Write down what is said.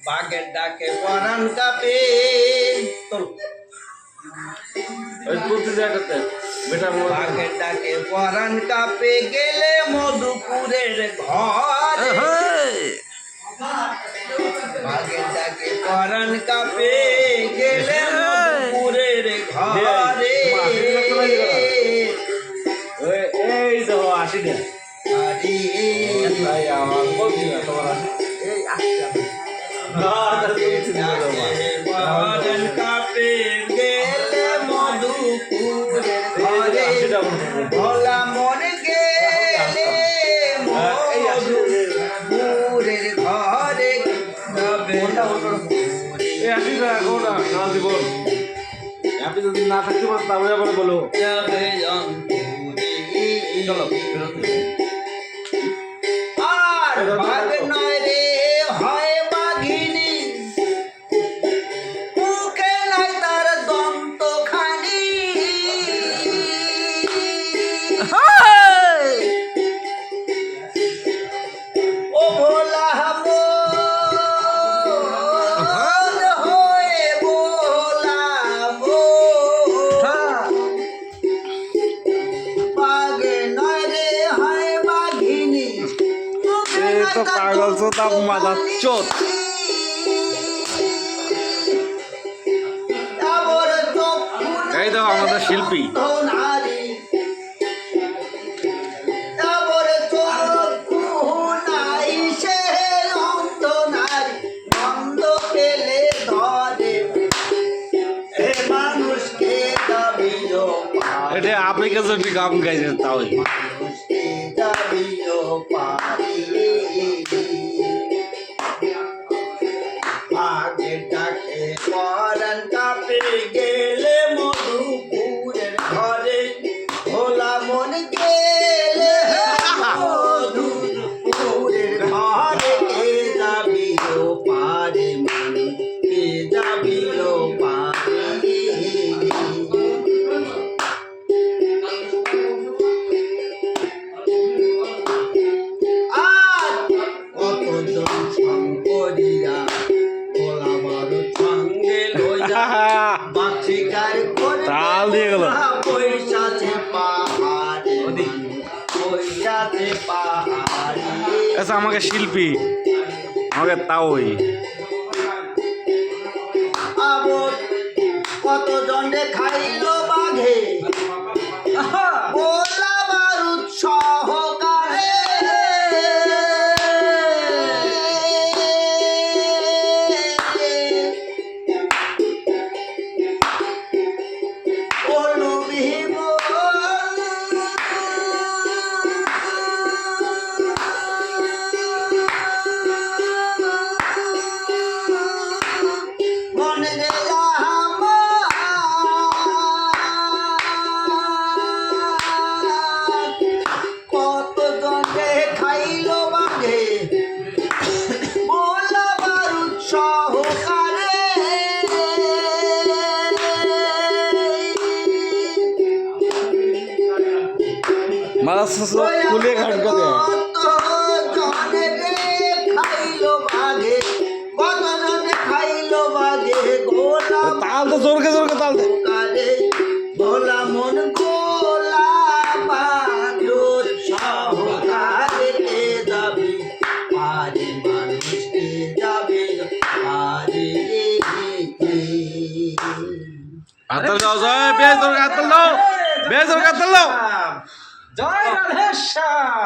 বাঘের ডাকে পরাণ কাঁপে বাঘের ডাকে পরাণ কাঁপে গেলে মধুপুরের ঘরে বাঘের ডাকে পরাণ কাঁপে গেলে মধুপুরের ঘরে এই তো আসি না পরাণ কাঁপে গেলে মধুপুরের ঘরে ভোলা মনে গেলে মধুপুরের ঘরে আপনি যদি না থাকতে পারেন তাহলে আবার বলো চলো আর বাঘ নয় রে হয় বাঘিনী মুখে নাই তার দন্ত খানি ও ভোলা হয়ে ভোলা বাঘ নয় রে হয় বাঘিনী তো পাগল তো তাপ মাথা চোট এই দেখো আমাদের শিল্পী এটা আপনি যদি গান গাইছেন তাহলে বাঘের ডাকে পরাণ কাঁপে গেলে মধুপুরের ঘরে ভোলা মন গেলে মধুপুরের ঘরে কে যাবি ও পারে মন কে যাবি ও পারে আর কতজন শঙ্করিয়া ভোলা বড় সঙ্গে লইয়া বাচ্চিকার করে তাল দিয়ে গেল পয়সাছে পাহাড়ে পয়সাছে পাহাড়ে আচ্ছা আমাকে শিল্পী আমাকে তাওই আবার কতজন রে খাইলো বাঘে ভোলা বারুদ সহকারে মনে রে কত জনে খাইলো বাঘে ভোলা বারুদ সহকারে মারা কুলিয়ে ঘাট করে জনে রে খাইলো বাঘে কত জনে খাইলো বাঘে গোলা তাল তো জোরকে জোরকে তাল দে কারে ভোলা মন গোলা বাদুর সহকারে কে যাবি পারে মানুষ কে যাবে পারে হাতল দাও জয় বেশ জোর হাতল দাও বেশ জোর হাতল দাও জয় রাধেশ্যাম।